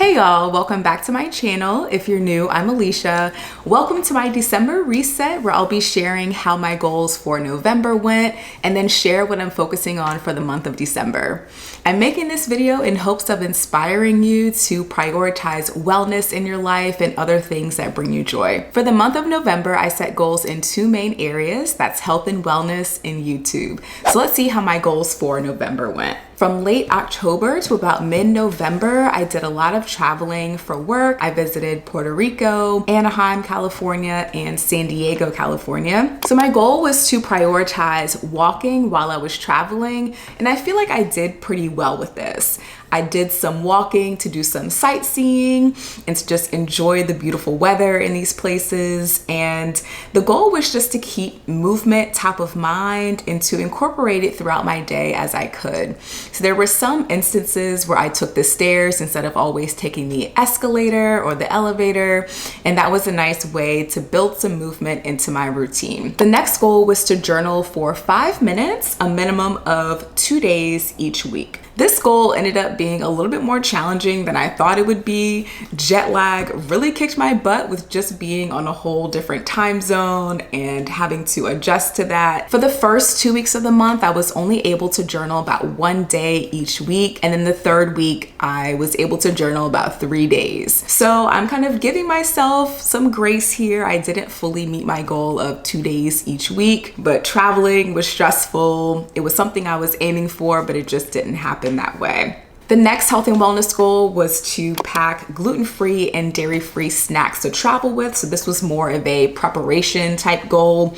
Hey y'all, welcome back to my channel. If you're new, I'm Alicia. Welcome to my December reset where I'll be sharing how my goals for November went and then share what I'm focusing on for the month of December. I'm making this video in hopes of inspiring you to prioritize wellness in your life and other things that bring you joy. For the month of November, I set goals in two main areas. That's health and wellness and YouTube. So let's see how my goals for November went. From late October to about mid-November, I did a lot of traveling for work. I visited Puerto Rico, Anaheim, California, and San Diego, California. So my goal was to prioritize walking while I was traveling, and I feel like I did pretty well with this. I did some walking to do some sightseeing and to just enjoy the beautiful weather in these places. And the goal was just to keep movement top of mind and to incorporate it throughout my day as I could. So there were some instances where I took the stairs instead of always taking the escalator or the elevator. And that was a nice way to build some movement into my routine. The next goal was to journal for 5 minutes, a minimum of 2 days each week. This goal ended up being a little bit more challenging than I thought it would be. Jet lag really kicked my butt with just being on a whole different time zone and having to adjust to that. For the first 2 weeks of the month, I was only able to journal about 1 day each week. And then the third week, I was able to journal about 3 days. So I'm kind of giving myself some grace here. I didn't fully meet my goal of 2 days each week, but traveling was stressful. It was something I was aiming for, but it just didn't happen that way. The next health and wellness goal was to pack gluten-free and dairy-free snacks to travel with. So this was more of a preparation type goal.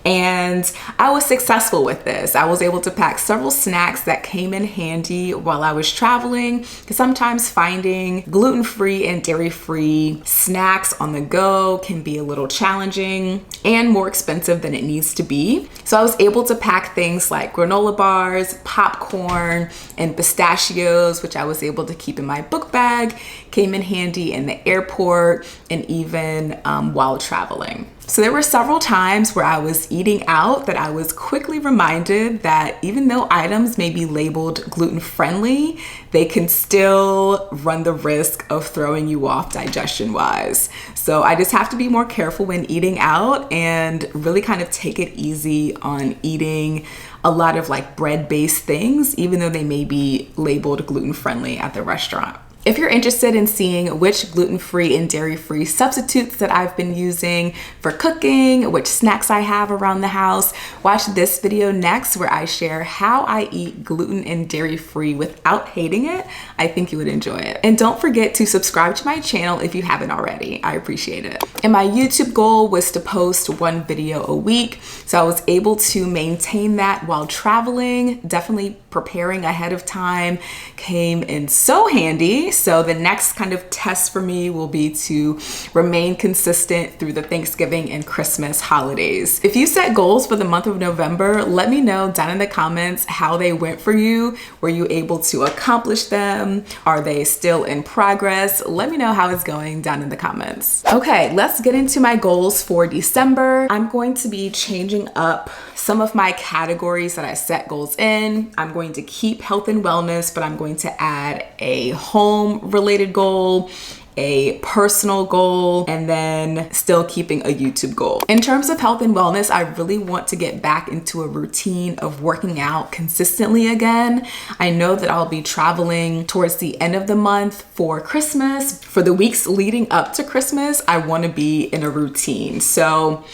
And I was successful with this. I was able to pack several snacks that came in handy while I was traveling, because sometimes finding gluten-free and dairy-free snacks on the go can be a little challenging and more expensive than it needs to be. So I was able to pack things like granola bars, popcorn, and pistachios, which I was able to keep in my book bag, came in handy in the airport, and even while traveling. So there were several times where I was eating out that I was quickly reminded that even though items may be labeled gluten-friendly, they can still run the risk of throwing you off digestion-wise. So I just have to be more careful when eating out and really kind of take it easy on eating a lot of like bread-based things, even though they may be labeled gluten-friendly at the restaurant. If you're interested in seeing which gluten-free and dairy-free substitutes that I've been using for cooking, which snacks I have around the house, watch this video next where I share how I eat gluten and dairy-free without hating it. I think you would enjoy it. And don't forget to subscribe to my channel if you haven't already. I appreciate it. And my YouTube goal was to post 1 video a week. So I was able to maintain that while traveling. Definitely preparing ahead of time came in so handy. So the next kind of test for me will be to remain consistent through the Thanksgiving and Christmas holidays. If you set goals for the month of November, let me know down in the comments how they went for you. Were you able to accomplish them? Are they still in progress? Let me know how it's going down in the comments. Okay, let's get into my goals for December. I'm going to be changing up some of my categories that I set goals in. I'm going to keep health and wellness, but I'm going to add a home related goal, a personal goal, and then still keeping a YouTube goal. In terms of health and wellness, I really want to get back into a routine of working out consistently again. I know that I'll be traveling towards the end of the month for Christmas. For the weeks leading up to Christmas, I want to be in a routine. So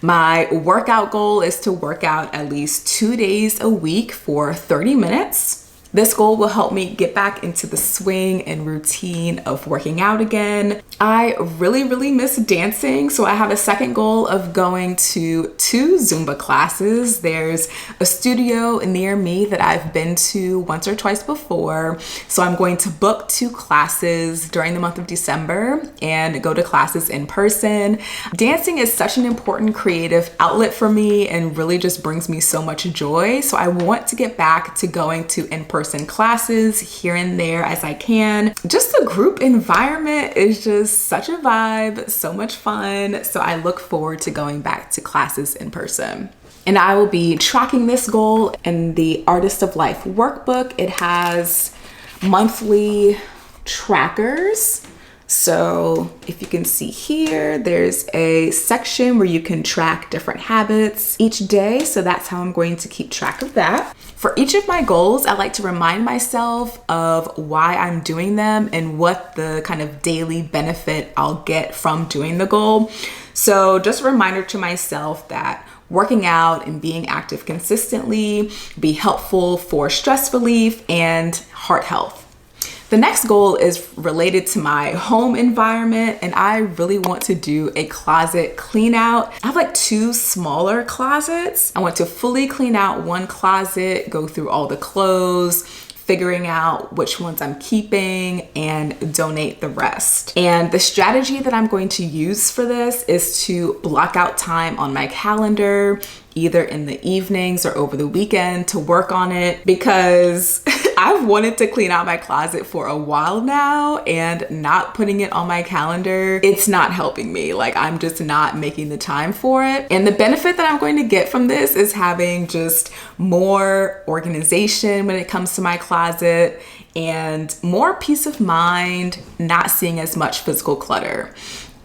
my workout goal is to work out at least 2 days a week for 30 minutes. This goal will help me get back into the swing and routine of working out again. I really miss dancing, so I have a second goal of going to 2 Zumba classes. There's a studio near me that I've been to once or twice before, so I'm going to book 2 classes during the month of December and go to classes in person. Dancing is such an important creative outlet for me and really just brings me so much joy, so I want to get back to going to in-person classes here and there as I can. Just the group environment is just such a vibe, so much fun. So I look forward to going back to classes in person. And I will be tracking this goal in the Artist of Life workbook. It has monthly trackers. So if you can see here, there's a section where you can track different habits each day. So that's how I'm going to keep track of that. For each of my goals, I like to remind myself of why I'm doing them and what the kind of daily benefit I'll get from doing the goal. So just a reminder to myself that working out and being active consistently be helpful for stress relief and heart health. The next goal is related to my home environment, and I really want to do a closet clean out. I have like 2 smaller closets. I want to fully clean out one closet, go through all the clothes, figuring out which ones I'm keeping and donate the rest. And the strategy that I'm going to use for this is to block out time on my calendar, either in the evenings or over the weekend, to work on it, because I've wanted to clean out my closet for a while now, and not putting it on my calendar, it's not helping me. Like, I'm just not making the time for it. And the benefit that I'm going to get from this is having just more organization when it comes to my closet and more peace of mind, not seeing as much physical clutter.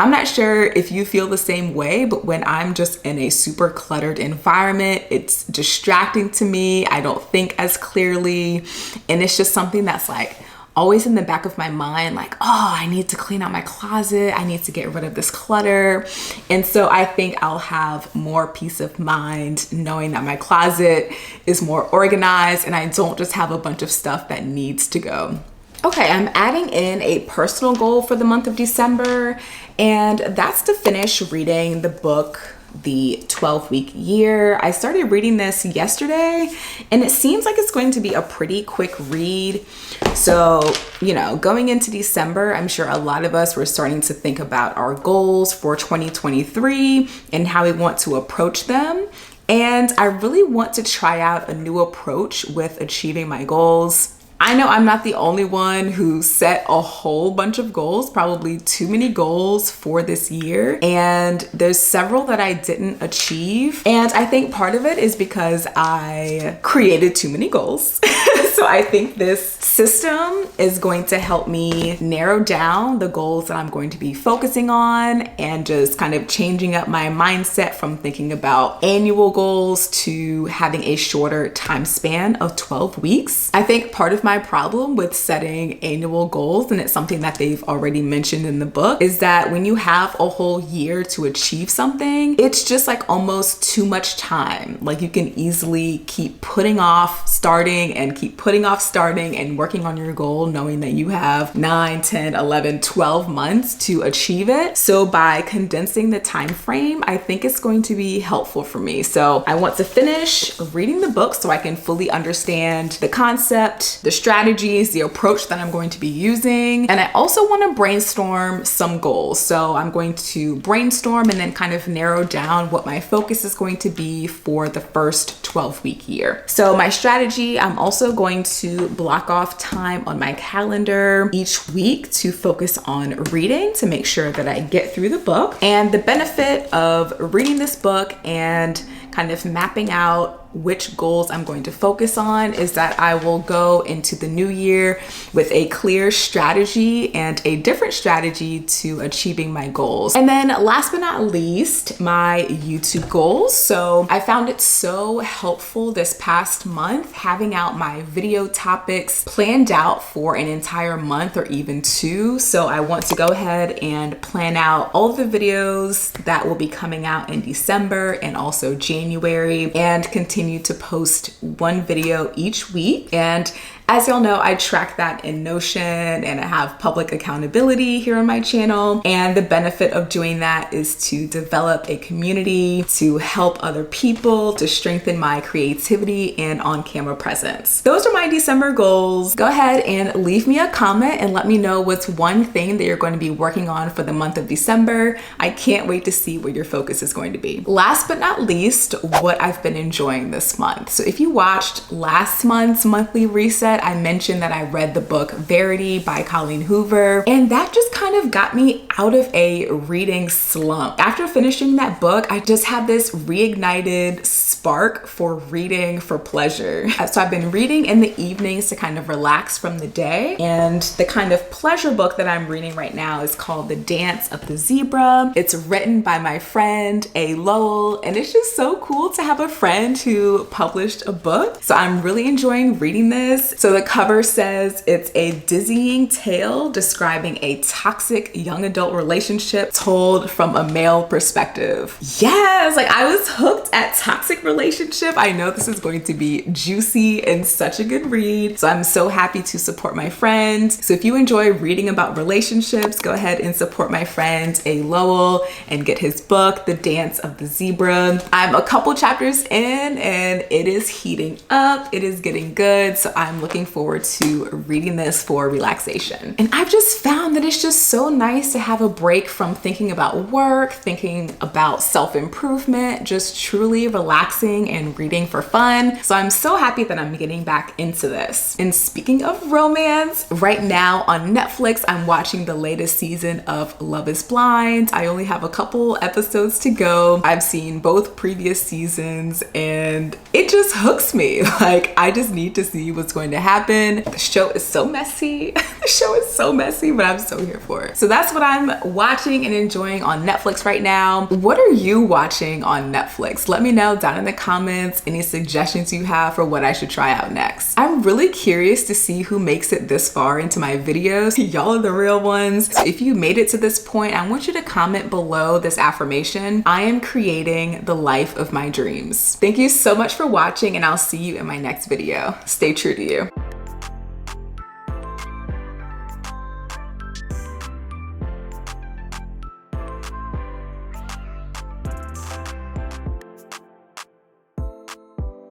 I'm not sure if you feel the same way, but when I'm just in a super cluttered environment, it's distracting to me. I don't think as clearly. And it's just something that's like always in the back of my mind, like, oh, I need to clean out my closet. I need to get rid of this clutter. And so I think I'll have more peace of mind knowing that my closet is more organized and I don't just have a bunch of stuff that needs to go. Okay, I'm adding in a personal goal for the month of December, and that's to finish reading the book, The 12-Week Year. I started reading this yesterday, and it seems like it's going to be a pretty quick read. So, going into December, I'm sure a lot of us were starting to think about our goals for 2023 and how we want to approach them. And I really want to try out a new approach with achieving my goals. I know I'm not the only one who set a whole bunch of goals, probably too many goals for this year. And there's several that I didn't achieve. And I think part of it is because I created too many goals. So I think this system is going to help me narrow down the goals that I'm going to be focusing on, and just kind of changing up my mindset from thinking about annual goals to having a shorter time span of 12 weeks. I think part of my problem with setting annual goals, and it's something that they've already mentioned in the book, is that when you have a whole year to achieve something, it's just like almost too much time. Like, you can easily keep putting off starting and working on your goal, knowing that you have 9, 10, 11, 12 months to achieve it. So by condensing the time frame, I think it's going to be helpful for me. So I want to finish reading the book so I can fully understand the concept, the strategies, the approach that I'm going to be using. And I also want to brainstorm some goals. So I'm going to brainstorm and then kind of narrow down what my focus is going to be for the first 12-week year. So my strategy, I'm also going to block off time on my calendar each week to focus on reading, to make sure that I get through the book. And the benefit of reading this book and kind of mapping out which goals I'm going to focus on is that I will go into the new year with a clear strategy and a different strategy to achieving my goals. And then last but not least, my YouTube goals. So I found it so helpful this past month having out my video topics planned out for an entire month or even 2. So I want to go ahead and plan out all the videos that will be coming out in December and also January, and continue to post one video each week. And as y'all know, I track that in Notion, and I have public accountability here on my channel. And the benefit of doing that is to develop a community, to help other people, to strengthen my creativity and on-camera presence. Those are my December goals. Go ahead and leave me a comment and let me know what's one thing that you're going to be working on for the month of December. I can't wait to see where your focus is going to be. Last but not least, what I've been enjoying this month. So if you watched last month's monthly reset, I mentioned that I read the book Verity by Colleen Hoover, and that just kind of got me out of a reading slump. After finishing that book, I just had this reignited spark for reading for pleasure. So I've been reading in the evenings to kind of relax from the day. And the kind of pleasure book that I'm reading right now is called The Dance of the Zebra. It's written by my friend A. Lowell, and it's just so cool to have a friend who published a book. So I'm really enjoying reading this. So the cover says it's a dizzying tale describing a toxic young adult relationship told from a male perspective. Yes, like I was hooked at toxic relationship. I know this is going to be juicy and such a good read. So I'm so happy to support my friend. So if you enjoy reading about relationships, go ahead and support my friend A. Lowell and get his book, The Dance of the Zebra. I'm a couple chapters in and it is heating up. It is getting good. So I'm looking forward to reading this for relaxation. And I've just found that it's just so nice to have a break from thinking about work, thinking about self-improvement, just truly relaxing and reading for fun. So I'm so happy that I'm getting back into this. And speaking of romance, right now on Netflix, I'm watching the latest season of Love is Blind. I only have a couple episodes to go. I've seen both previous seasons and it just hooks me. Like, I just need to see what's going to happen. The show is so messy. The show is so messy, but I'm so here for it. So that's what I'm watching and enjoying on Netflix right now. What are you watching on Netflix? Let me know down in the comments any suggestions you have for what I should try out next. I'm really curious to see who makes it this far into my videos. Y'all are the real ones. So if you made it to this point, I want you to comment below this affirmation: I am creating the life of my dreams. Thank you so much for watching, and I'll see you in my next video. Stay true to you.